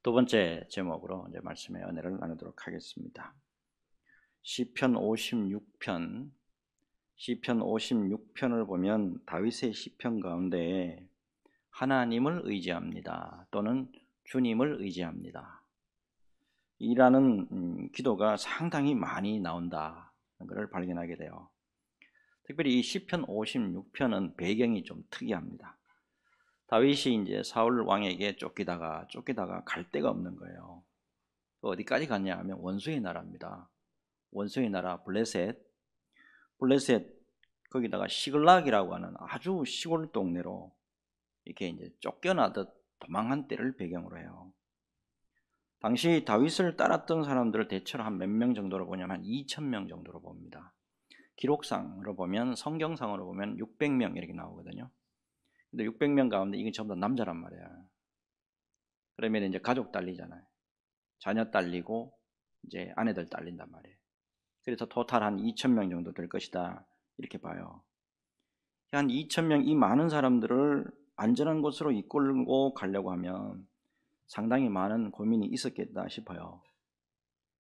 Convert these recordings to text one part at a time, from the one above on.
두 번째 제목으로 이제 말씀의 은혜를 나누도록 하겠습니다. 시편 56편, 시편 56편을 보면 다윗의 시편 가운데 하나님을 의지합니다 또는 주님을 의지합니다 이라는 기도가 상당히 많이 나온다는 것을 발견하게 돼요. 특별히 이 시편 56편은 배경이 좀 특이합니다. 다윗이 이제 사울 왕에게 쫓기다가 갈 데가 없는 거예요. 어디까지 갔냐 하면 원수의 나라입니다. 원수의 나라 블레셋 거기다가 시글락이라고 하는 아주 시골 동네로 이렇게 이제 쫓겨나듯 도망한 때를 배경으로 해요. 당시 다윗을 따랐던 사람들을 대체로 한 몇 명 정도로 보냐면 한 2,000명 정도로 봅니다. 기록상으로 보면, 성경상으로 보면 600명 이렇게 나오거든요. 근데 600명 가운데 이게 전부 다 남자란 말이야. 그러면 이제 가족 딸리잖아요. 자녀 딸리고 이제 아내들 딸린단 말이에요. 그래서 토탈 한 2,000명 정도 될 것이다 이렇게 봐요. 한 2,000명, 이 많은 사람들을 안전한 곳으로 이끌고 가려고 하면 상당히 많은 고민이 있었겠다 싶어요.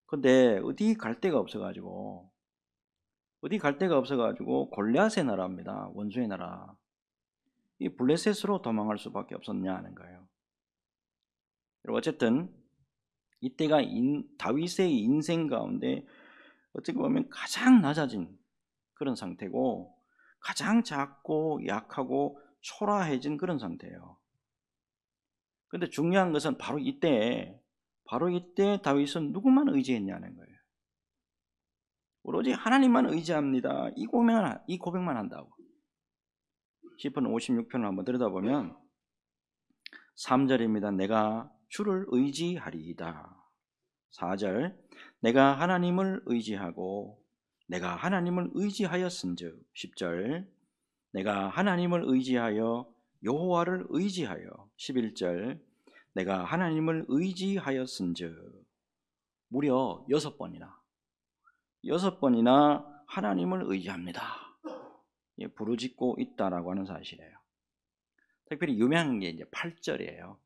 근데 어디 갈 데가 없어가지고 골리앗의 나라입니다. 원수의 나라. 이 블레셋으로 도망할 수밖에 없었냐는 거예요. 어쨌든 이때가 다윗의 인생 가운데 어떻게 보면 가장 낮아진 그런 상태고, 가장 작고 약하고 초라해진 그런 상태예요. 그런데 중요한 것은 바로 이때 다윗은 누구만 의지했냐는 거예요. 오로지 하나님만 의지합니다. 이 고백만 한다고. 시편 56편을 한번 들여다보면 3절입니다. 내가 주를 의지하리이다. 4절, 내가 하나님을 의지하고 내가 하나님을 의지하였은즉. 10절, 내가 하나님을 의지하여 여호와를 의지하여. 11절, 내가 하나님을 의지하였은즉. 무려 6번이나 하나님을 의지합니다 부르짖고 있다라고 하는 사실이에요. 특별히 유명한 게 이제 8절이에요.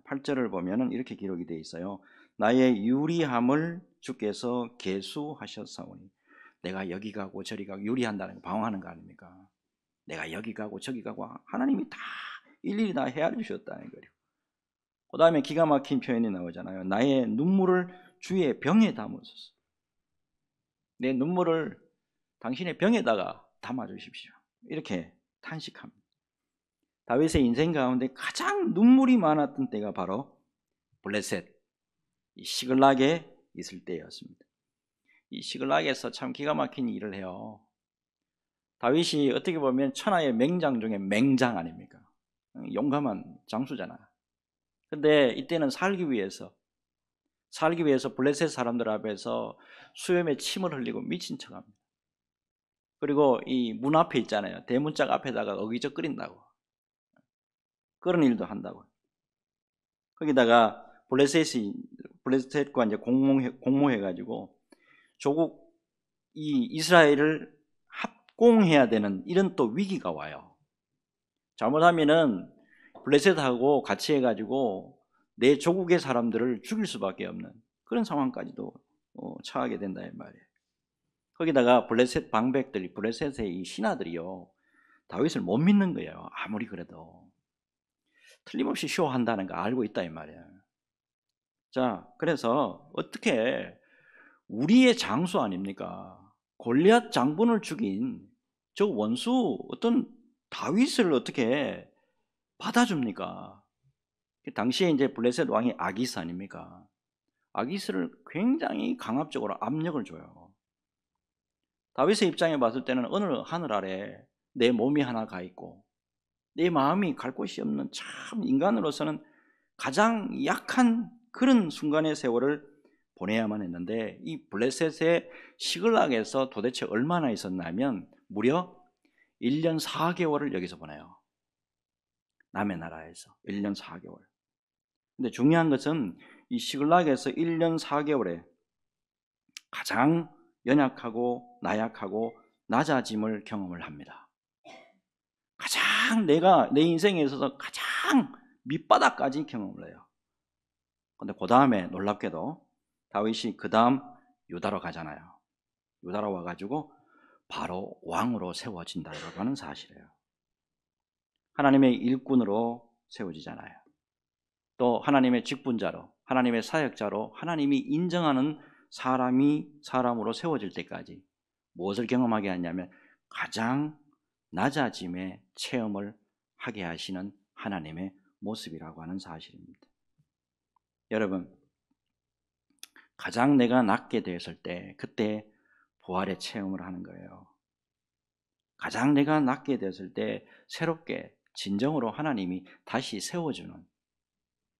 8절을 보면은 이렇게 기록이 되어 있어요. 나의 유리함을 주께서 계수하셨사오니. 내가 여기 가고 저리 가고, 유리한다는 거, 방황하는 거 아닙니까? 내가 여기 가고 저기 가고 하나님이 다 일일이 다 헤아려 주셨다는 거예요. 그 다음에 기가 막힌 표현이 나오잖아요. 나의 눈물을 주의 병에 담으소서. 내 눈물을 당신의 병에다가 담아주십시오. 이렇게 탄식합니다. 다윗의 인생 가운데 가장 눈물이 많았던 때가 바로 블레셋, 이 시글락에 있을 때였습니다. 이 시글락에서 참 기가 막힌 일을 해요. 다윗이 어떻게 보면 천하의 맹장 중에 맹장 아닙니까? 용감한 장수잖아. 근데 이때는 살기 위해서 블레셋 사람들 앞에서 수염에 침을 흘리고 미친 척합니다. 그리고 이 문 앞에 있잖아요. 대문짝 앞에다가 어기적거린다고. 그런 일도 한다고. 거기다가 블레셋과 이제 공모해가지고 조국 이 이스라엘을 합공해야 되는 이런 또 위기가 와요. 잘못하면은 블레셋하고 같이 해가지고 내 조국의 사람들을 죽일 수밖에 없는 그런 상황까지도 처하게 된다 이 말이에요. 거기다가 블레셋 방백들이, 블레셋의 이 신하들이요, 다윗을 못 믿는 거예요. 아무리 그래도 틀림없이 쇼한다는 거 알고 있다 이 말이에요. 자, 그래서 어떻게 우리의 장수 아닙니까? 골리앗 장군을 죽인 저 원수 어떤 다윗을 어떻게 받아줍니까? 당시에 이제 블레셋 왕이 아기스 아닙니까? 아기스를 굉장히 강압적으로 압력을 줘요. 다윗의 입장에 봤을 때는 어느 하늘 아래 내 몸이 하나 가 있고 내 마음이 갈 곳이 없는, 참 인간으로서는 가장 약한 그런 순간의 세월을 보내야만 했는데, 이 블레셋의 시글락에서 도대체 얼마나 있었냐면 무려 1년 4개월을 여기서 보내요. 남의 나라에서 1년 4개월. 근데 중요한 것은 이 시글락에서 1년 4개월에 가장 연약하고 나약하고 낮아짐을 경험을 합니다. 가장 내가 내 인생에 있어서 가장 밑바닥까지 경험을 해요. 근데 그 다음에 놀랍게도 다윗이 그 다음 유다로 가잖아요. 유다로 와가지고 바로 왕으로 세워진다고 하는 사실이에요. 하나님의 일꾼으로 세워지잖아요. 또 하나님의 직분자로, 하나님의 사역자로 하나님이 인정하는 사람으로 세워질 때까지 무엇을 경험하게 하냐면 가장 낮아짐의 체험을 하게 하시는 하나님의 모습이라고 하는 사실입니다. 여러분, 가장 내가 낮게 되었을 때 그때 부활의 체험을 하는 거예요. 가장 내가 낮게 되었을 때 새롭게 진정으로 하나님이 다시 세워주는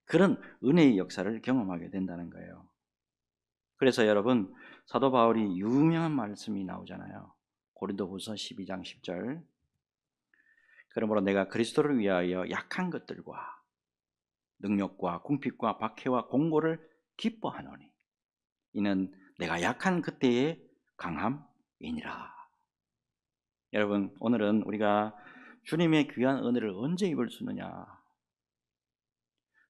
그런 은혜의 역사를 경험하게 된다는 거예요. 그래서 여러분, 사도 바울이 유명한 말씀이 나오잖아요. 고린도후서 12장 10절. 그러므로 내가 그리스도를 위하여 약한 것들과 능력과 궁핍과 박해와 공고를 기뻐하노니 이는 내가 약한 그때의 강함이니라. 여러분, 오늘은 우리가 주님의 귀한 은혜를 언제 입을 수 있느냐,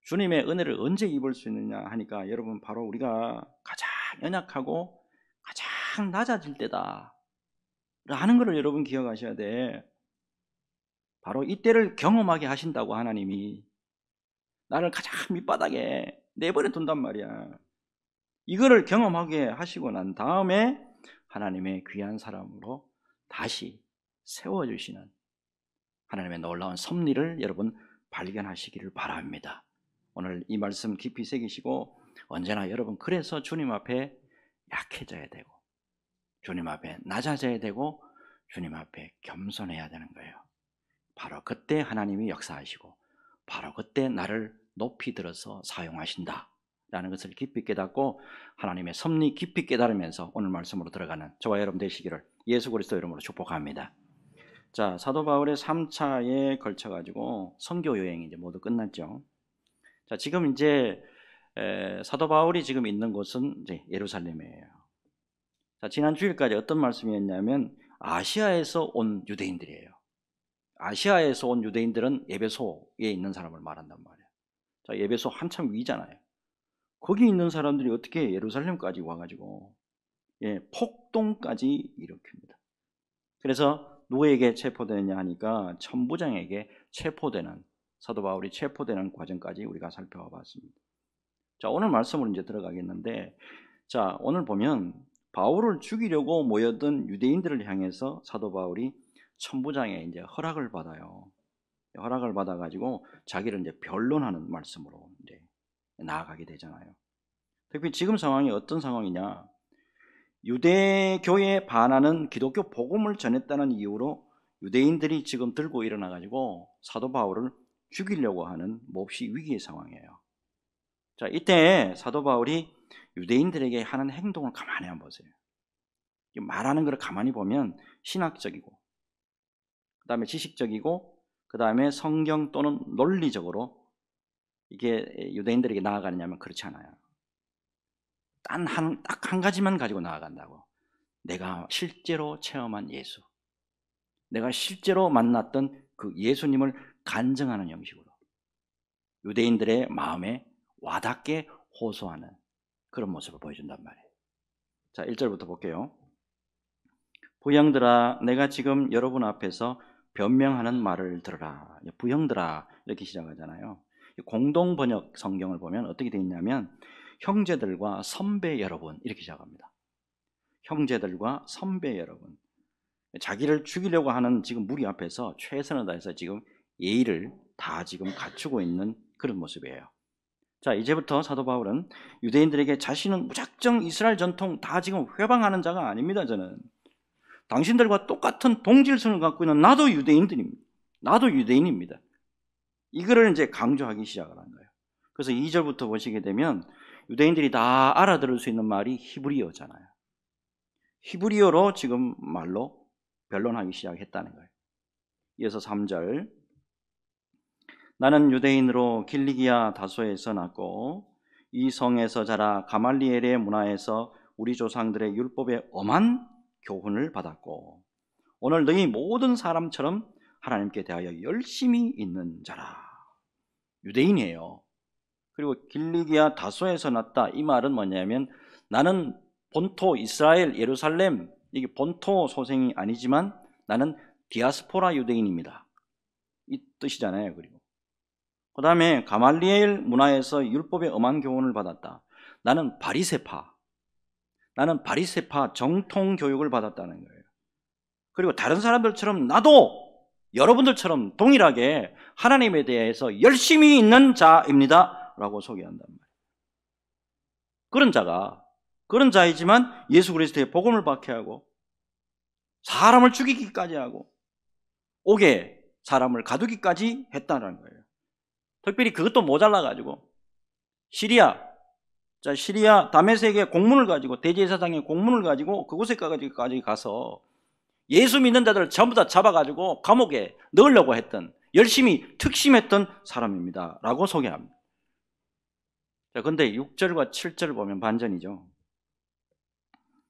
주님의 은혜를 언제 입을 수 있느냐 하니까 여러분, 바로 우리가 가장 연약하고 가장 낮아질 때다 라는 것을 여러분 기억하셔야 돼. 바로 이때를 경험하게 하신다고. 하나님이 나를 가장 밑바닥에 내버려 둔단 말이야. 이거를 경험하게 하시고 난 다음에 하나님의 귀한 사람으로 다시 세워주시는 하나님의 놀라운 섭리를 여러분 발견하시기를 바랍니다. 오늘 이 말씀 깊이 새기시고 언제나 여러분, 그래서 주님 앞에 약해져야 되고 주님 앞에 낮아져야 되고 주님 앞에 겸손해야 되는 거예요. 바로 그때 하나님이 역사하시고 바로 그때 나를 높이 들어서 사용하신다 라는 것을 깊이 깨닫고 하나님의 섭리 깊이 깨달으면서 오늘 말씀으로 들어가는 저와 여러분 되시기를 예수 그리스도 이름으로 축복합니다. 자, 사도 바울의 3차에 걸쳐 가지고 선교 여행이 이제 모두 끝났죠. 자, 지금 이제 사도 바울이 지금 있는 곳은 이제 예루살렘이에요. 자, 지난 주일까지 어떤 말씀이었냐면 아시아에서 온 유대인들이에요. 아시아에서 온 유대인들은 에베소에 있는 사람을 말한단 말이에요. 자, 에베소 한참 위잖아요. 거기 있는 사람들이 어떻게 예루살렘까지 와가지고 폭동까지 일으킵니다. 그래서 누구에게 체포되느냐 하니까 천부장에게 체포되는, 사도 바울이 체포되는 과정까지 우리가 살펴봤습니다. 자, 오늘 말씀으로 이제 들어가겠는데, 자, 오늘 보면 바울을 죽이려고 모였던 유대인들을 향해서 사도 바울이 천부장의 이제 허락을 받아요. 허락을 받아가지고 자기를 이제 변론하는 말씀으로 이제 나아가게 되잖아요. 특히 지금 상황이 어떤 상황이냐? 유대교에 반하는 기독교 복음을 전했다는 이유로 유대인들이 지금 들고 일어나가지고 사도 바울을 죽이려고 하는 몹시 위기의 상황이에요. 자, 이때 사도 바울이 유대인들에게 하는 행동을 가만히 한번 보세요. 말하는 걸 가만히 보면 신학적이고, 그 다음에 지식적이고, 그 다음에 성경 또는 논리적으로 이게 유대인들에게 나아가느냐면 그렇지 않아요. 딱 한 가지만 가지고 나아간다고. 내가 실제로 체험한 예수, 내가 실제로 만났던 그 예수님을 간증하는 형식으로 유대인들의 마음에 와닿게 호소하는 그런 모습을 보여준단 말이에요. 자, 1절부터 볼게요. 부형들아, 내가 지금 여러분 앞에서 변명하는 말을 들으라. 부형들아 이렇게 시작하잖아요. 공동 번역 성경을 보면 어떻게 되어 있냐면 형제들과 선배 여러분 이렇게 시작합니다. 형제들과 선배 여러분, 자기를 죽이려고 하는 지금 무리 앞에서 최선을 다해서 지금 예의를 다 지금 갖추고 있는 그런 모습이에요. 자, 이제부터 사도 바울은 유대인들에게 자신은 무작정 이스라엘 전통 다 지금 회방하는 자가 아닙니다. 저는 당신들과 똑같은 동질성을 갖고 있는 나도 유대인들입니다. 나도 유대인입니다. 이거를 이제 강조하기 시작을 한 거예요. 그래서 2절부터 보시게 되면 유대인들이 다 알아들을 수 있는 말이 히브리어잖아요. 히브리어로 지금 말로 변론하기 시작했다는 거예요. 이어서 3절, 나는 유대인으로 길리기아 다소에서 났고 이 성에서 자라 가말리엘의 문화에서 우리 조상들의 율법에 엄한 교훈을 받았고 오늘 너희 모든 사람처럼 하나님께 대하여 열심히 있는 자라. 유대인이에요. 그리고 길리기아 다소에서 났다. 이 말은 뭐냐면 나는 본토 이스라엘 예루살렘, 이게 본토 소생이 아니지만 나는 디아스포라 유대인입니다. 이 뜻이잖아요. 그리고 그 다음에 가말리엘 문화에서 율법의 엄한 교훈을 받았다. 나는 바리새파 정통 교육을 받았다는 거예요. 그리고 다른 사람들처럼 나도 여러분들처럼 동일하게 하나님에 대해서 열심히 있는 자입니다 라고 소개한단 말이에요. 그런 자이지만 예수 그리스도의 복음을 박해하고 사람을 죽이기까지 하고 옥에 사람을 가두기까지 했다는 거예요. 특별히 그것도 모자라가지고 시리아 다메섹의 공문을 가지고 대제사장의 공문을 가지고 그곳에까지 가서 예수 믿는 자들을 전부 다 잡아가지고 감옥에 넣으려고 했던, 열심히 특심했던 사람입니다 라고 소개합니다. 자, 근데 6절과 7절을 보면 반전이죠.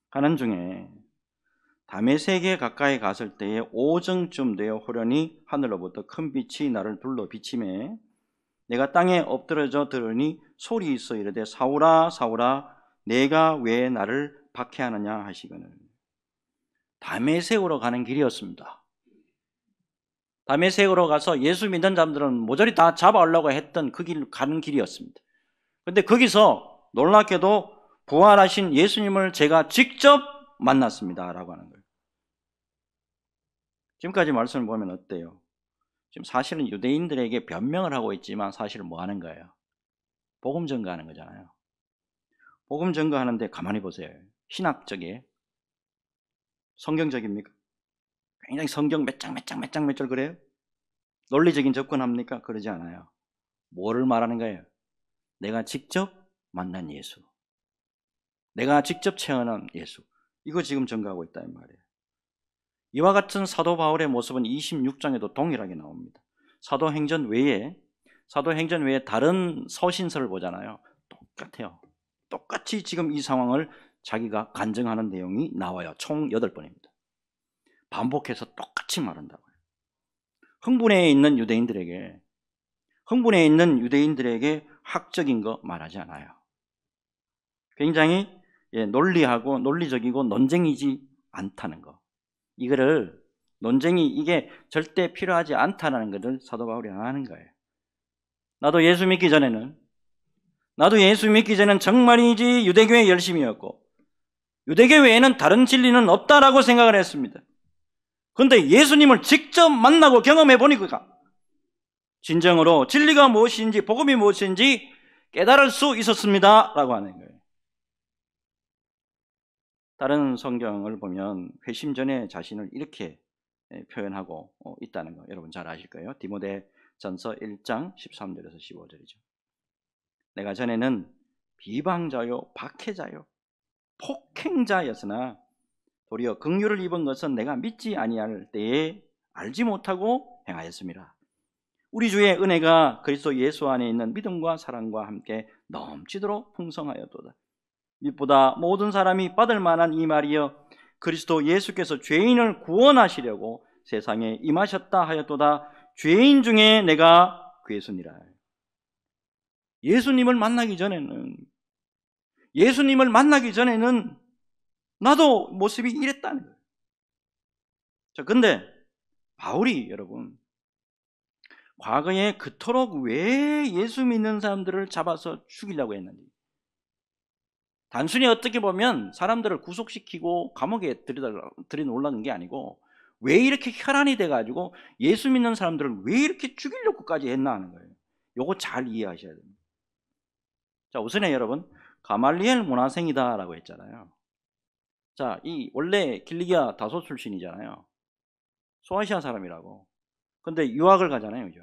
가는 중에 다메섹에 가까이 갔을 때에 오정쯤 되어 호련히 하늘로부터 큰 빛이 나를 둘러 비치매 내가 땅에 엎드러져 들으니 소리 있어 이르되 사울아 사울아 내가 왜 나를 박해하느냐 하시거늘. 다메섹으로 가는 길이었습니다. 다메섹으로 가서 예수 믿는 사람들은 모조리 다 잡아오려고 했던 그 길 가는 길이었습니다. 그런데 거기서 놀랍게도 부활하신 예수님을 제가 직접 만났습니다 라고 하는 거예요. 지금까지 말씀을 보면 어때요? 지금 사실은 유대인들에게 변명을 하고 있지만 사실은 뭐 하는 거예요? 복음 전가하는 거잖아요. 복음 전가하는데 가만히 보세요. 신학적이에요? 성경적입니까? 굉장히 성경 몇 절 그래요? 논리적인 접근합니까? 그러지 않아요. 뭐를 말하는 거예요? 내가 직접 만난 예수, 내가 직접 체험한 예수, 이거 지금 전가하고 있다 이 말이에요. 이와 같은 사도 바울의 모습은 26장에도 동일하게 나옵니다. 사도행전 외에 다른 서신서를 보잖아요. 똑같아요. 똑같이 지금 이 상황을 자기가 간증하는 내용이 나와요. 총 8번입니다. 반복해서 똑같이 말한다고요. 흥분해 있는 유대인들에게 학적인 거 말하지 않아요. 굉장히 논리적이고 논쟁이지 않다는 거. 이게 절대 필요하지 않다는 것을 사도 바울이 하는 거예요. 나도 예수 믿기 전에는 정말이지 유대교회 열심이었고 유대교 외에는 다른 진리는 없다라고 생각을 했습니다. 그런데 예수님을 직접 만나고 경험해 보니까 진정으로 진리가 무엇인지 복음이 무엇인지 깨달을 수 있었습니다 라고 하는 거예요. 다른 성경을 보면 회심 전에 자신을 이렇게 표현하고 있다는 거 여러분 잘 아실 거예요. 디모데전서 1장 13절에서 15절이죠. 내가 전에는 비방자요 박해자요 폭행자였으나 도리어 긍휼을 입은 것은 내가 믿지 아니할 때에 알지 못하고 행하였습니다. 우리 주의 은혜가 그리스도 예수 안에 있는 믿음과 사랑과 함께 넘치도록 풍성하였도다. 믿보다 모든 사람이 받을 만한 이 말이여 그리스도 예수께서 죄인을 구원하시려고 세상에 임하셨다 하였도다. 죄인 중에 내가 괴순이라. 예수님을 만나기 전에는 나도 모습이 이랬다는 거예요. 자, 근데 바울이 여러분 과거에 그토록 왜 예수 믿는 사람들을 잡아서 죽이려고 했는지, 단순히 어떻게 보면 사람들을 구속시키고 감옥에 들여놓으려는 게 아니고 왜 이렇게 혈안이 돼가지고 예수 믿는 사람들을 왜 이렇게 죽이려고까지 했나 하는 거예요. 요거 잘 이해하셔야 됩니다. 자, 우선에 여러분 가말리엘 문화생이다라고 했잖아요. 자, 이 원래 길리기아 다소 출신이잖아요. 소아시아 사람이라고. 근데 유학을 가잖아요, 그죠?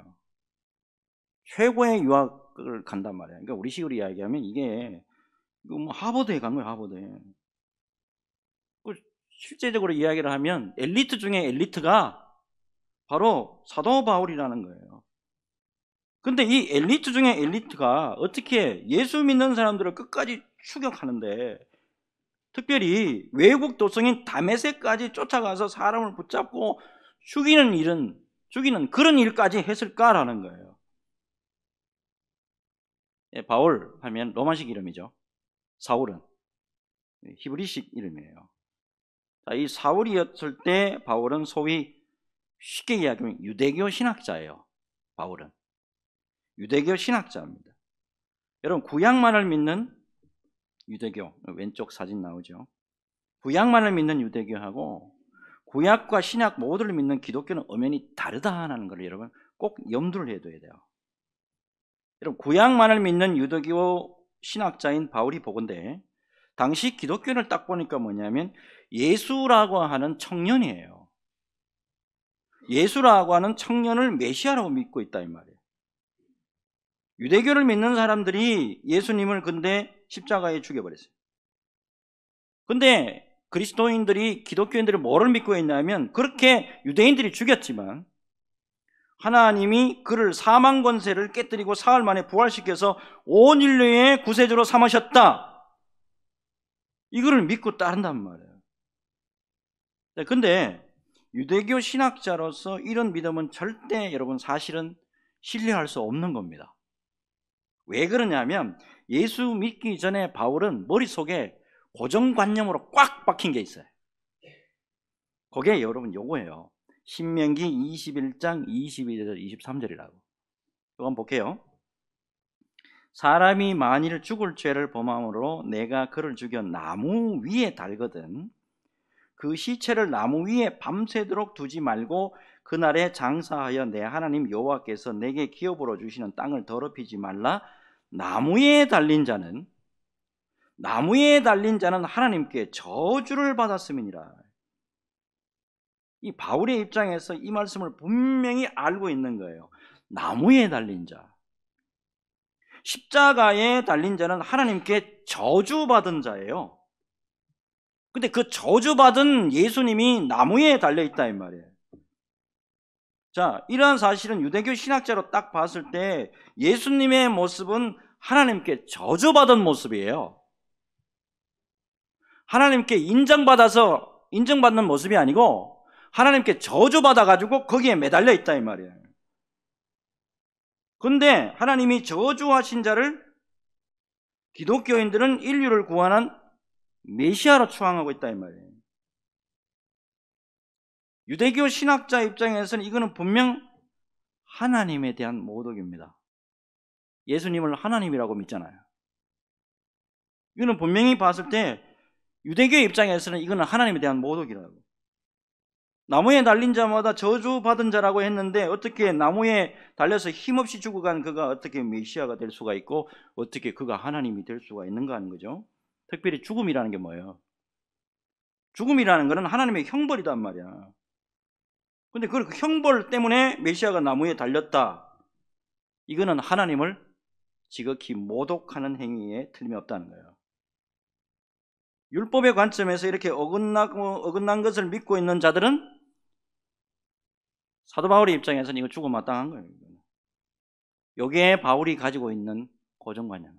최고의 유학을 간단 말이에요. 그러니까 우리식으로 이야기하면 이게 뭐 하버드에 간 거예요, 하버드에. 실제적으로 이야기를 하면 엘리트 중에 엘리트가 바로 사도 바울이라는 거예요. 근데 이 엘리트 중에 엘리트가 어떻게 예수 믿는 사람들을 끝까지 추격하는데, 특별히 외국 도성인 다메섹까지 쫓아가서 사람을 붙잡고 죽이는 그런 일까지 했을까라는 거예요. 바울 하면 로마식 이름이죠. 사울은 히브리식 이름이에요. 자, 이 사울이었을 때 바울은 소위 쉽게 이야기하면 유대교 신학자예요. 바울은 유대교 신학자입니다. 여러분 구약만을 믿는 유대교, 왼쪽 사진 나오죠. 구약만을 믿는 유대교하고 구약과 신약 모두를 믿는 기독교는 엄연히 다르다는 걸 여러분 꼭 염두를 해둬야 돼요. 여러분 구약만을 믿는 유대교 신학자인 바울이 보건대 당시 기독교를 딱 보니까 뭐냐면 예수라고 하는 청년이에요. 예수라고 하는 청년을 메시아라고 믿고 있다 이 말이에요. 유대교를 믿는 사람들이 예수님을 근데 십자가에 죽여버렸어요. 근데 그리스도인들이 기독교인들이 뭐를 믿고 있냐면 그렇게 유대인들이 죽였지만 하나님이 그를 사망 권세를 깨뜨리고 사흘 만에 부활시켜서 온 인류의 구세주로 삼으셨다. 이거를 믿고 따른단 말이에요. 근데 유대교 신학자로서 이런 믿음은 절대 여러분 사실은 신뢰할 수 없는 겁니다. 왜 그러냐면 예수 믿기 전에 바울은 머릿속에 고정관념으로 꽉 박힌 게 있어요. 그게 여러분 요거예요. 신명기 21장 22절 23절이라고. 이거 한번 볼게요. 사람이 만일 죽을 죄를 범함으로 내가 그를 죽여 나무 위에 달거든 그 시체를 나무 위에 밤새도록 두지 말고 그날에 장사하여 내 하나님 여호와께서 내게 기업으로 주시는 땅을 더럽히지 말라. 나무에 달린 자는 하나님께 저주를 받았음이니라. 이 바울의 입장에서 이 말씀을 분명히 알고 있는 거예요. 나무에 달린 자, 십자가에 달린 자는 하나님께 저주받은 자예요. 근데 그 저주받은 예수님이 나무에 달려있다 이 말이에요. 자, 이러한 사실은 유대교 신학자로 딱 봤을 때 예수님의 모습은 하나님께 저주받은 모습이에요. 하나님께 인정받는 모습이 아니고 하나님께 저주받아가지고 거기에 매달려 있다 이 말이에요. 근데 하나님이 저주하신 자를 기독교인들은 인류를 구원한 메시아로 추앙하고 있다 이 말이에요. 유대교 신학자 입장에서는 이거는 분명 하나님에 대한 모독입니다. 예수님을 하나님이라고 믿잖아요. 이거는 분명히 봤을 때 유대교 입장에서는 이거는 하나님에 대한 모독이라고. 나무에 달린 자마다 저주받은 자라고 했는데 어떻게 나무에 달려서 힘없이 죽어간 그가 어떻게 메시아가 될 수가 있고 어떻게 그가 하나님이 될 수가 있는가 하는 거죠. 특별히 죽음이라는 게 뭐예요? 죽음이라는 것은 하나님의 형벌이단 말이야. 근데 그 형벌 때문에 메시아가 나무에 달렸다. 이거는 하나님을 지극히 모독하는 행위에 틀림이 없다는 거예요. 율법의 관점에서 이렇게 어긋난 것을 믿고 있는 자들은 사도 바울의 입장에서는 이거 죽어 마땅한 거예요. 여기에 바울이 가지고 있는 고정관념.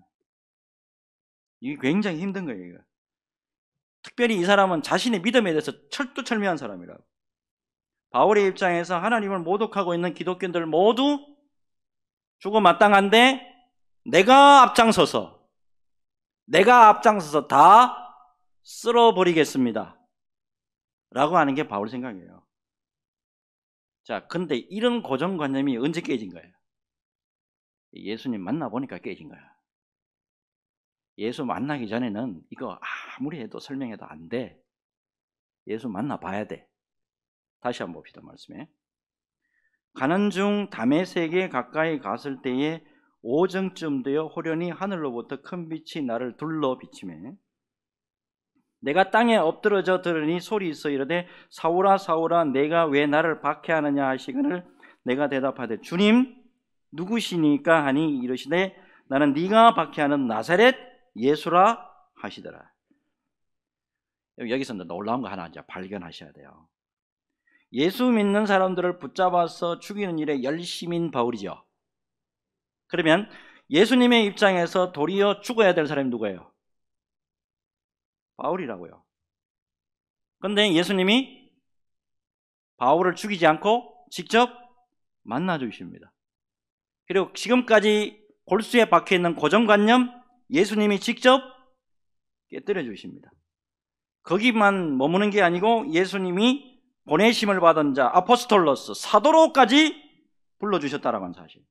이게 굉장히 힘든 거예요. 이거. 특별히 이 사람은 자신의 믿음에 대해서 철두철미한 사람이라고. 바울의 입장에서 하나님을 모독하고 있는 기독교인들 모두 죽어 마땅한데 내가 앞장서서 다 쓸어버리겠습니다 라고 하는 게 바울 생각이에요. 자, 근데 이런 고정관념이 언제 깨진 거예요? 예수님 만나보니까 깨진 거야. 예수 만나기 전에는 이거 아무리 해도 설명해도 안 돼. 예수 만나봐야 돼. 다시 한번 봅시다. 말씀에 가는 중 다메섹에 가까이 갔을 때에 오정쯤 되어 호련히 하늘로부터 큰 빛이 나를 둘러 비치매 내가 땅에 엎드러져 들으니 소리 있어 이르되 사울아 사울아 내가 왜 나를 박해하느냐 하시거늘 내가 대답하되 주님 누구시니까 하니 이르시되 나는 네가 박해하는 나사렛 예수라 하시더라. 여기서 놀라운 거 하나 이제 발견하셔야 돼요. 예수 믿는 사람들을 붙잡아서 죽이는 일에 열심인 바울이죠. 그러면 예수님의 입장에서 도리어 죽어야 될 사람이 누구예요? 바울이라고요. 그런데 예수님이 바울을 죽이지 않고 직접 만나 주십니다. 그리고 지금까지 골수에 박혀있는 고정관념 예수님이 직접 깨뜨려 주십니다. 거기만 머무는 게 아니고 예수님이 보내심을 받은 자 아포스톨로스, 사도로까지 불러주셨다라고 하는 사실.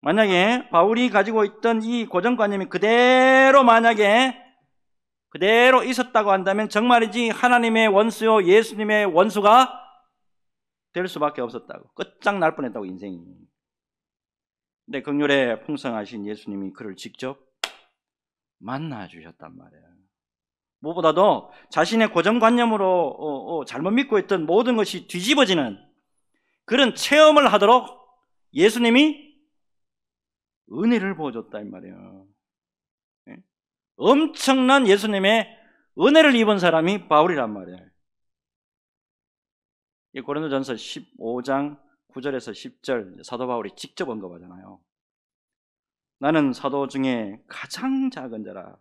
만약에 바울이 가지고 있던 이 고정관념이 그대로 있었다고 한다면 정말이지 하나님의 원수요 예수님의 원수가 될 수밖에 없었다고, 끝장날 뻔했다고 인생이. 근데 긍휼에 풍성하신 예수님이 그를 직접 만나 주셨단 말이에요. 무엇보다도 자신의 고정관념으로 잘못 믿고 있던 모든 것이 뒤집어지는 그런 체험을 하도록 예수님이 은혜를 부어줬다 이 말이에요. 엄청난 예수님의 은혜를 입은 사람이 바울이란 말이에요. 이 고린도전서 15장 9절에서 10절 사도 바울이 직접 언급하잖아요. 나는 사도 중에 가장 작은 자라.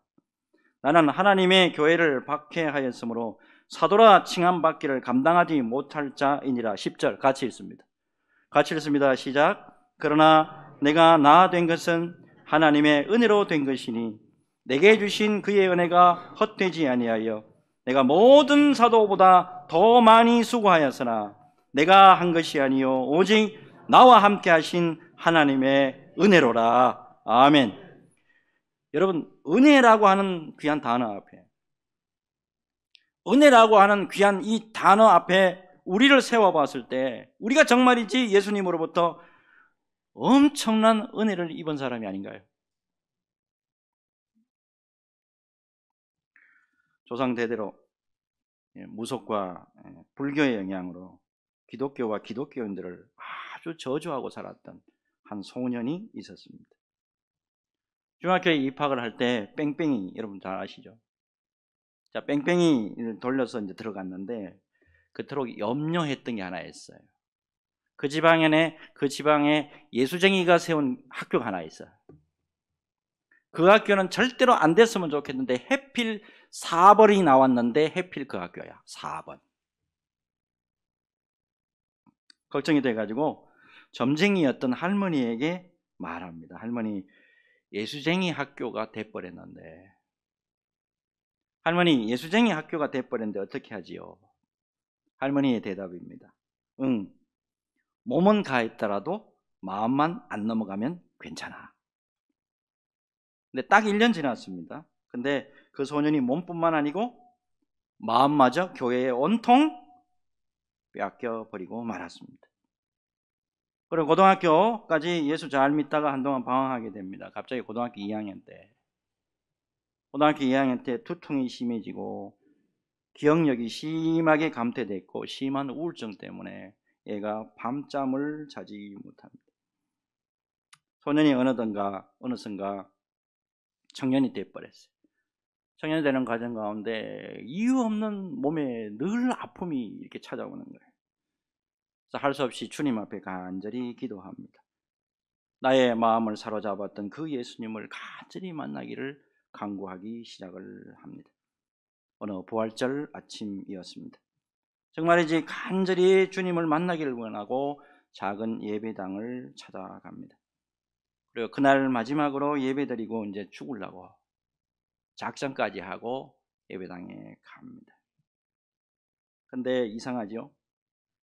나는 하나님의 교회를 박해하였으므로 사도라 칭함받기를 감당하지 못할 자이니라. 10절 같이 읽습니다. 시작. 그러나 내가 나 된 것은 하나님의 은혜로 된 것이니 내게 주신 그의 은혜가 헛되지 아니하여 내가 모든 사도보다 더 많이 수고하였으나 내가 한 것이 아니요 오직 나와 함께 하신 하나님의 은혜로라. 아멘. 여러분, 은혜라고 하는 귀한 단어 앞에, 은혜라고 하는 귀한 이 단어 앞에 우리를 세워봤을 때 우리가 정말이지 예수님으로부터 엄청난 은혜를 입은 사람이 아닌가요? 조상 대대로 무속과 불교의 영향으로 기독교와 기독교인들을 아주 저주하고 살았던 한 소년이 있었습니다. 중학교에 입학을 할 때 뺑뺑이, 여러분 잘 아시죠? 자, 뺑뺑이를 돌려서 이제 들어갔는데 그토록 염려했던 게 하나 있어요. 그 지방에 예수쟁이가 세운 학교가 하나 있어요. 그 학교는 절대로 안 됐으면 좋겠는데 해필 4번이 나왔는데 해필 그 학교야. 4번. 걱정이 돼가지고 점쟁이였던 할머니에게 말합니다. 할머니, 예수쟁이 학교가 돼버렸는데, 할머니, 예수쟁이 학교가 돼버렸는데 어떻게 하지요? 할머니의 대답입니다. 응, 몸은 가있더라도 마음만 안 넘어가면 괜찮아. 근데 딱 1년 지났습니다. 근데 그 소년이 몸뿐만 아니고 마음마저 교회에 온통 빼앗겨버리고 말았습니다. 그리고 고등학교까지 예수 잘 믿다가 한동안 방황하게 됩니다. 갑자기 고등학교 2학년 때 두통이 심해지고 기억력이 심하게 감퇴됐고 심한 우울증 때문에 얘가 밤잠을 자지 못합니다. 소년이 어느선가 청년이 돼버렸어요. 청년이 되는 과정 가운데 이유 없는 몸에 늘 아픔이 이렇게 찾아오는 거예요. 그래서 할 수 없이 주님 앞에 간절히 기도합니다. 나의 마음을 사로잡았던 그 예수님을 간절히 만나기를 간구하기 시작을 합니다. 어느 부활절 아침이었습니다. 정말이지 간절히 주님을 만나기를 원하고 작은 예배당을 찾아갑니다. 그리고 그날 마지막으로 예배드리고 이제 죽으려고 작정까지 하고 예배당에 갑니다. 근데 이상하죠?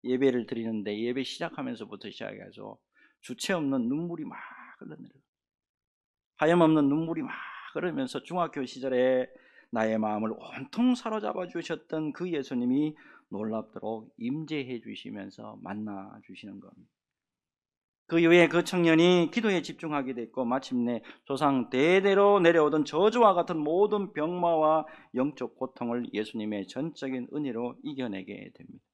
예배를 드리는데 예배 시작하면서부터 시작해서 주체 없는 눈물이 막 흘러내려요. 하염없는 눈물이 막 흐르면서 중학교 시절에 나의 마음을 온통 사로잡아 주셨던 그 예수님이 놀랍도록 임재해 주시면서 만나 주시는 겁니다. 그 이후에 그 청년이 기도에 집중하게 됐고 마침내 조상 대대로 내려오던 저주와 같은 모든 병마와 영적 고통을 예수님의 전적인 은혜로 이겨내게 됩니다.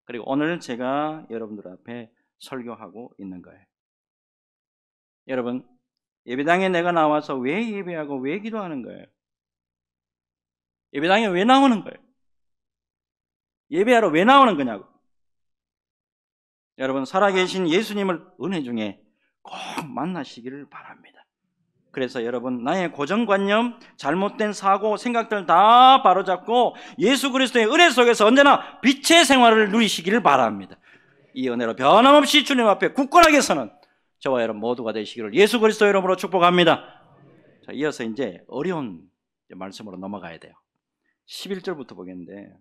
그리고 오늘 제가 여러분들 앞에 설교하고 있는 거예요. 여러분, 예배당에 내가 나와서 왜 예배하고 왜 기도하는 거예요? 예배당에 왜 나오는 거예요? 예배하러 왜 나오는 거냐고. 여러분, 살아계신 예수님을 은혜 중에 꼭 만나시기를 바랍니다. 그래서 여러분, 나의 고정관념, 잘못된 사고, 생각들 다 바로잡고 예수 그리스도의 은혜 속에서 언제나 빛의 생활을 누리시기를 바랍니다. 이 은혜로 변함없이 주님 앞에 굳건하게 서는 저와 여러분 모두가 되시기를 예수 그리스도 이름으로 축복합니다. 자, 이어서 이제 어려운 말씀으로 넘어가야 돼요. 11절부터 보겠는데,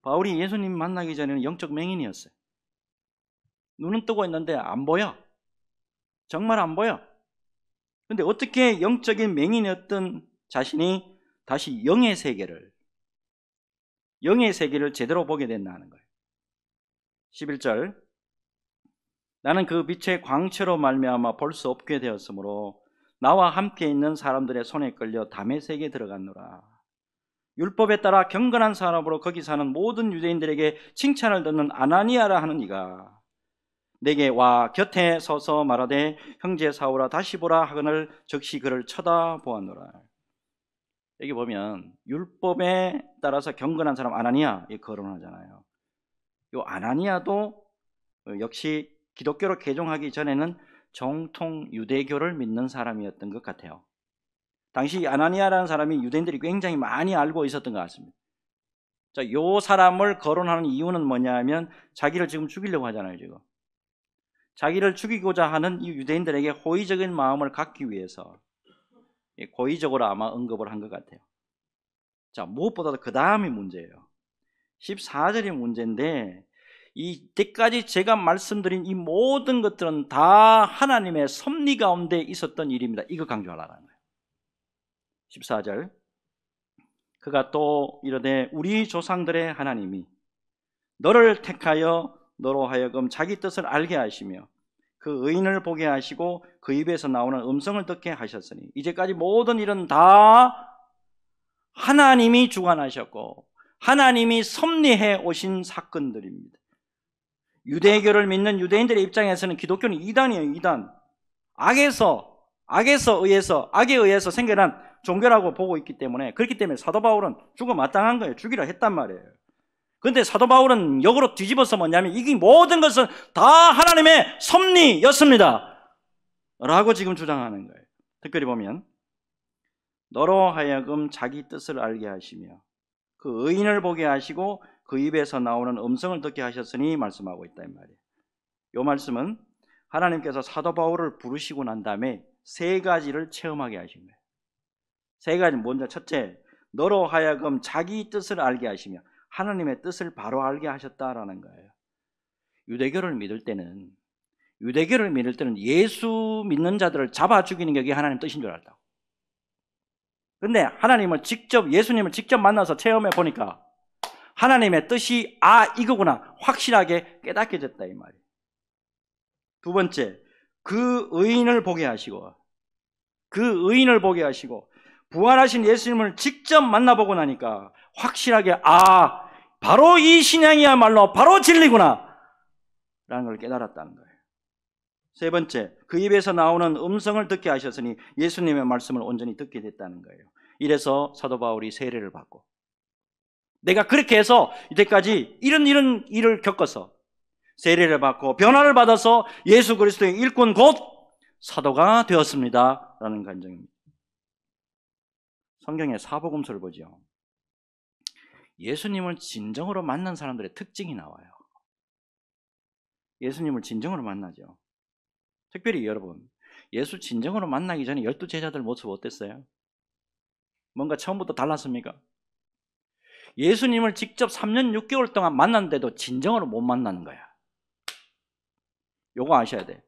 바울이 예수님 만나기 전에는 영적 맹인이었어요. 눈은 뜨고 있는데 안 보여. 정말 안 보여. 근데 어떻게 영적인 맹인이었던 자신이 다시 영의 세계를 제대로 보게 됐나 하는 거예요. 11절, 나는 그 빛의 광채로 말미암아 볼 수 없게 되었으므로 나와 함께 있는 사람들의 손에 끌려 담의 세계에 들어갔노라. 율법에 따라 경건한 사람으로 거기 사는 모든 유대인들에게 칭찬을 듣는 아나니아라 하는 이가 내게 와 곁에 서서 말하되 형제 사울아 다시 보라 하거늘 즉시 그를 쳐다보았노라. 여기 보면 율법에 따라서 경건한 사람 아나니아 거론하잖아요. 이 아나니아도 역시 기독교로 개종하기 전에는 정통 유대교를 믿는 사람이었던 것 같아요. 당시 아나니아라는 사람이 유대인들이 굉장히 많이 알고 있었던 것 같습니다. 자, 이 사람을 거론하는 이유는 뭐냐 하면 자기를 지금 죽이려고 하잖아요. 지금 자기를 죽이고자 하는 이 유대인들에게 호의적인 마음을 갖기 위해서 고의적으로 아마 언급을 한 것 같아요. 자, 무엇보다도 그 다음이 문제예요. 14절이 문제인데, 이때까지 제가 말씀드린 이 모든 것들은 다 하나님의 섭리 가운데 있었던 일입니다. 이거 강조하라는 거예요. 14절, 그가 또 이르되 우리 조상들의 하나님이 너를 택하여 너로 하여금 자기 뜻을 알게 하시며 그 의인을 보게 하시고 그 입에서 나오는 음성을 듣게 하셨으니, 이제까지 모든 일은 다 하나님이 주관하셨고 하나님이 섭리해 오신 사건들입니다. 유대교를 믿는 유대인들의 입장에서는 기독교는 이단이에요. 이단. 악에 의해서 생겨난 종교라고 보고 있기 때문에, 그렇기 때문에 사도 바울은 죽어 마땅한 거예요. 죽이라 했단 말이에요. 그런데 사도 바울은 역으로 뒤집어서 뭐냐면 이 모든 것은 다 하나님의 섭리였습니다 라고 지금 주장하는 거예요. 특별히 보면 너로 하여금 자기 뜻을 알게 하시며 그 의인을 보게 하시고 그 입에서 나오는 음성을 듣게 하셨으니 말씀하고 있다 이 말이에요. 이 말씀은 하나님께서 사도 바울을 부르시고 난 다음에 세 가지를 체험하게 하신 거예요. 세 가지. 먼저 첫째, 너로 하여금 자기 뜻을 알게 하시며 하나님의 뜻을 바로 알게 하셨다라는 거예요. 유대교를 믿을 때는 예수 믿는 자들을 잡아 죽이는 게 하나님 뜻인 줄 알았다고. 그런데 예수님을 직접 만나서 체험해 보니까 하나님의 뜻이 이거구나 확실하게 깨닫게 됐다 이 말이에요. 두 번째, 그 의인을 보게 하시고 부활하신 예수님을 직접 만나보고 나니까 확실하게 바로 이 신앙이야말로 바로 진리구나 라는 걸 깨달았다는 거예요. 세 번째, 그 입에서 나오는 음성을 듣게 하셨으니 예수님의 말씀을 온전히 듣게 됐다는 거예요. 이래서 사도 바울이 세례를 받고, 내가 그렇게 해서 이때까지 이런 일을 겪어서 세례를 받고 변화를 받아서 예수 그리스도의 일꾼 곧 사도가 되었습니다 라는 간증입니다. 성경의 사복음서를 보죠. 예수님을 진정으로 만난 사람들의 특징이 나와요. 예수님을 진정으로 만나죠. 특별히 여러분, 예수 진정으로 만나기 전에 12제자들 모습 어땠어요? 뭔가 처음부터 달랐습니까? 예수님을 직접 3년 6개월 동안 만났는데도 진정으로 못 만나는 거야. 요거 아셔야 돼.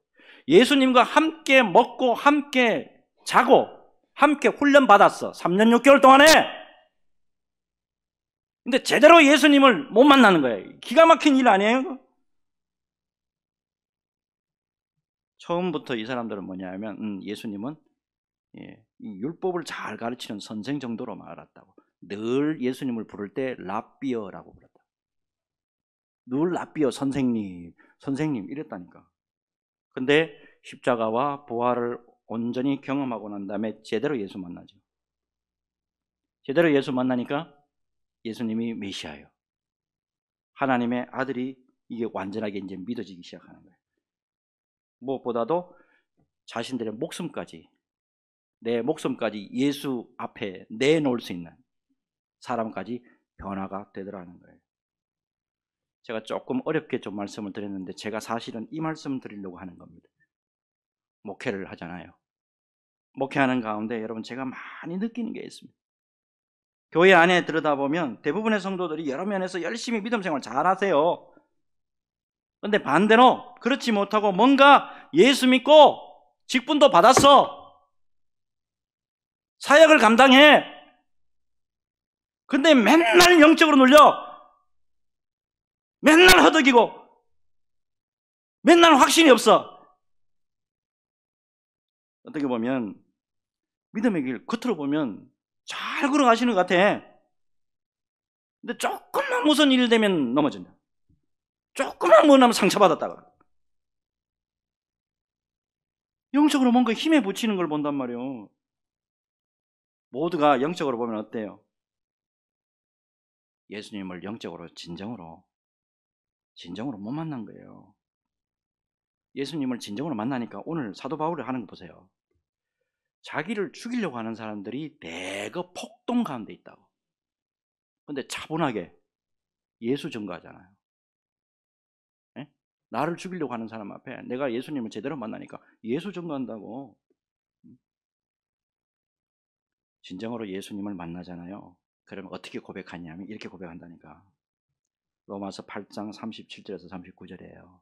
예수님과 함께 먹고 함께 자고 함께 훈련 받았어. 3년 6개월 동안에. 근데 제대로 예수님을 못 만나는 거예요. 기가 막힌 일 아니에요? 처음부터 이 사람들은 뭐냐면 예수님은 이 율법을 잘 가르치는 선생 정도로 알았다고. 늘 예수님을 부를 때 랍비어라고 불렀다. 늘 랍비어 선생님 이랬다니까. 근데 십자가와 부활을 온전히 경험하고 난 다음에 제대로 예수 만나죠. 제대로 예수 만나니까 예수님이 메시아예요. 하나님의 아들이 이게 완전하게 이제 믿어지기 시작하는 거예요. 무엇보다도 자신들의 내 목숨까지 예수 앞에 내놓을 수 있는 사람까지 변화가 되더라는 거예요. 제가 조금 어렵게 좀 말씀을 드렸는데 제가 사실은 이 말씀을 드리려고 하는 겁니다. 목회를 하잖아요. 목회하는 가운데 여러분 제가 많이 느끼는 게 있습니다. 교회 안에 들여다보면 대부분의 성도들이 여러 면에서 열심히 믿음 생활 잘 하세요. 그런데 반대로 그렇지 못하고 뭔가 예수 믿고 직분도 받았어. 사역을 감당해. 근데 맨날 영적으로 눌려. 맨날 허덕이고 맨날 확신이 없어. 어떻게 보면 믿음의 길 겉으로 보면 잘 걸어가시는 것 같아. 근데 조금만 무슨 일 되면 넘어진다. 조금만 뭐 나면 상처받았다가. 영적으로 뭔가 힘에 붙이는 걸 본단 말이에요. 모두가 영적으로 보면 어때요? 예수님을 영적으로 진정으로 못 만난 거예요. 예수님을 진정으로 만나니까 오늘 사도 바울이 하는 거 보세요. 자기를 죽이려고 하는 사람들이 대거 폭동 가운데 있다고. 근데 차분하게 예수 증거하잖아요. 예? 나를 죽이려고 하는 사람 앞에 내가 예수님을 제대로 만나니까 예수 증거한다고. 진정으로 예수님을 만나잖아요. 그러면 어떻게 고백하냐면 이렇게 고백한다니까. 로마서 8장 37절에서 39절이에요.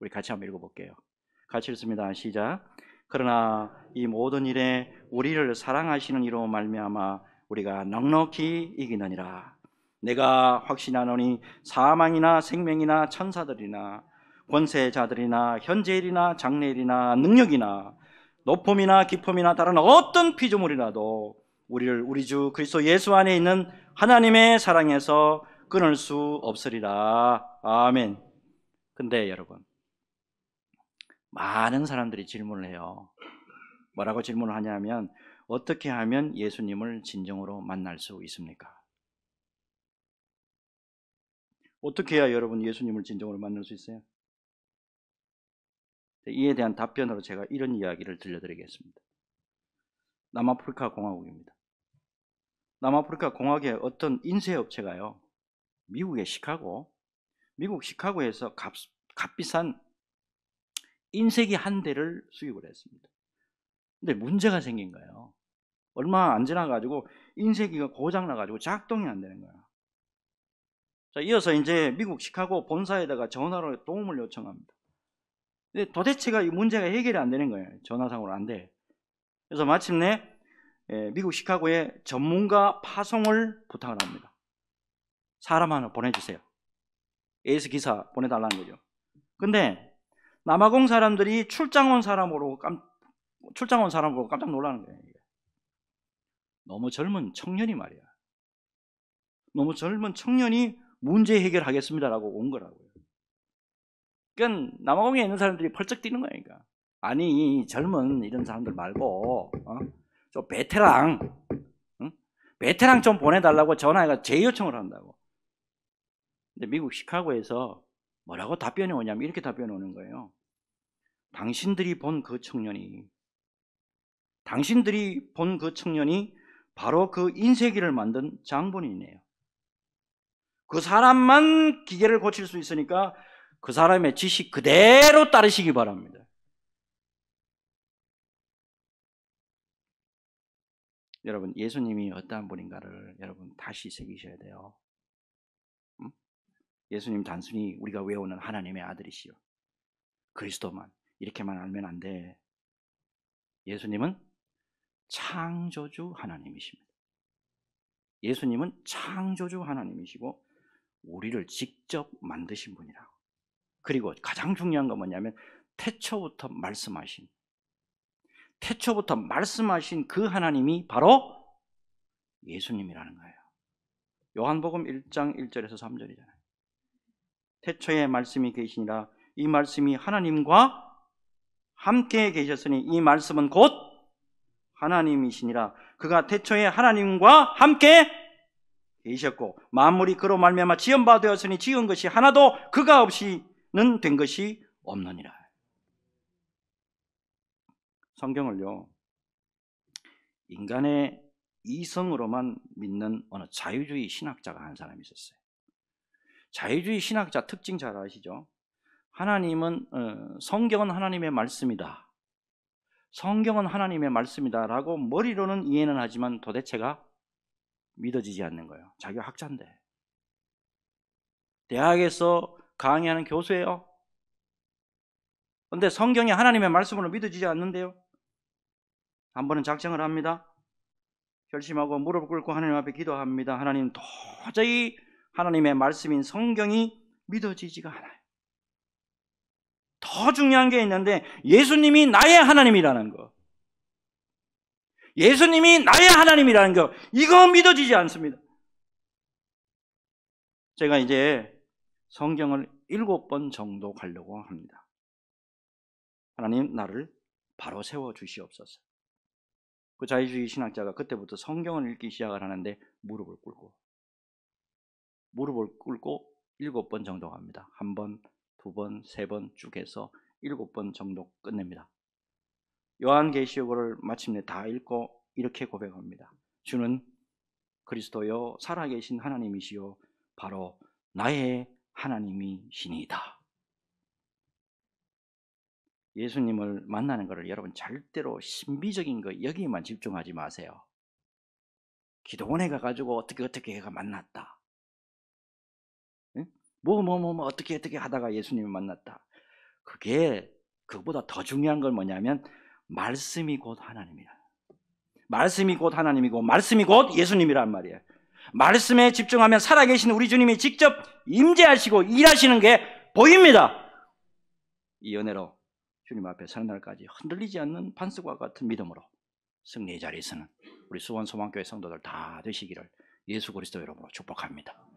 우리 같이 한번 읽어볼게요. 같이 읽습니다. 시작. 그러나 이 모든 일에 우리를 사랑하시는 이로 말미암아 우리가 넉넉히 이기느니라. 내가 확신하노니 사망이나 생명이나 천사들이나 권세자들이나 현재일이나 장래일이나 능력이나 높음이나 깊음이나 다른 어떤 피조물이라도 우리를 우리 주 그리스도 예수 안에 있는 하나님의 사랑에서 끊을 수 없으리라. 아멘. 근데 여러분, 많은 사람들이 질문을 해요. 뭐라고 질문을 하냐면 어떻게 하면 예수님을 진정으로 만날 수 있습니까? 어떻게 해야 여러분 예수님을 진정으로 만날 수 있어요? 이에 대한 답변으로 제가 이런 이야기를 들려드리겠습니다. 남아프리카 공화국입니다. 남아프리카 공화국의 어떤 인쇄업체가요, 미국 시카고에서 값비싼 인쇄기 한 대를 수입을 했습니다. 근데 문제가 생긴 거예요. 얼마 안 지나가지고 인쇄기가 고장나가지고 작동이 안 되는 거야. 자, 이어서 이제 미국 시카고 본사에다가 전화로 도움을 요청합니다. 근데 도대체가 이 문제가 해결이 안 되는 거예요. 전화상으로 안 돼. 그래서 마침내 미국 시카고에 전문가 파송을 부탁을 합니다. 사람 하나 보내주세요. 에이스 기사 보내달라는 거죠. 근데 남아공 사람들이 출장 온 사람으로 깜짝 놀라는 거예요. 너무 젊은 청년이 말이야. 너무 젊은 청년이 문제 해결하겠습니다라고 온 거라고요. 그러니까 남아공에 있는 사람들이 펄쩍 뛰는 거예요. 그러니까. 아니 젊은 이런 사람들 말고 좀 베테랑 베테랑 좀 보내달라고 전화해서 재요청을 한다고. 근데 미국 시카고에서 뭐라고 답변이 오냐면 이렇게 답변이 오는 거예요. 당신들이 본 그 청년이 바로 그 인쇄기를 만든 장본인이네요. 그 사람만 기계를 고칠 수 있으니까 그 사람의 지식 그대로 따르시기 바랍니다. 여러분, 예수님이 어떠한 분인가를 여러분 다시 새기셔야 돼요. 예수님 단순히 우리가 외우는 하나님의 아들이시요, 그리스도만 이렇게만 알면 안 돼. 예수님은 창조주 하나님이십니다. 예수님은 창조주 하나님이시고 우리를 직접 만드신 분이라고. 그리고 가장 중요한 건 뭐냐면 태초부터 말씀하신 그 하나님이 바로 예수님이라는 거예요. 요한복음 1장 1절에서 3절이잖아요. 태초에 말씀이 계시니라. 이 말씀이 하나님과 함께 계셨으니 이 말씀은 곧 하나님이시니라. 그가 태초에 하나님과 함께 계셨고 만물이 그로 말미암아 지은 바 되었으니 지은 것이 하나도 그가 없이는 된 것이 없느니라. 성경을요, 인간의 이성으로만 믿는 어느 자유주의 신학자가 한 사람이 있었어요. 자유주의 신학자 특징 잘 아시죠? 성경은 하나님의 말씀이다. 성경은 하나님의 말씀이다라고 머리로는 이해는 하지만 도대체가 믿어지지 않는 거예요. 자기가 학자인데. 대학에서 강의하는 교수예요. 그런데 성경이 하나님의 말씀으로 믿어지지 않는데요. 한 번은 작정을 합니다. 결심하고 무릎을 꿇고 하나님 앞에 기도합니다. 하나님, 도저히 하나님의 말씀인 성경이 믿어지지가 않아요. 더 중요한 게 있는데 예수님이 나의 하나님이라는 거, 예수님이 나의 하나님이라는 거, 이거 믿어지지 않습니다. 제가 이제 성경을 7번 정도 가려고 합니다. 하나님, 나를 바로 세워 주시옵소서. 그 자유주의 신학자가 그때부터 성경을 읽기 시작을 하는데 무릎을 꿇고 7번 정도 갑니다. 1번, 2번, 3번 쭉 해서 7번 정도 끝냅니다. 요한계시록을 마침내 다 읽고 이렇게 고백합니다. 주는 그리스도요 살아계신 하나님이시요 바로 나의 하나님이시니이다. 예수님을 만나는 것을 여러분 절대로 신비적인 거 여기에만 집중하지 마세요. 기도원에 가가지고 어떻게 해가 만났다. 응? 어떻게 하다가 예수님을 만났다. 그거보다 더 중요한 건 뭐냐면 말씀이 곧 하나님이야. 말씀이 곧 하나님이고 말씀이 곧 예수님이란 말이에요. 말씀에 집중하면 살아계신 우리 주님이 직접 임재하시고 일하시는 게 보입니다. 이 은혜로 주님 앞에 서는 날까지 흔들리지 않는 반석과 같은 믿음으로 승리의 자리에 서는 우리 수원 소망교회 성도들 다 되시기를 예수 그리스도 이름으로 축복합니다.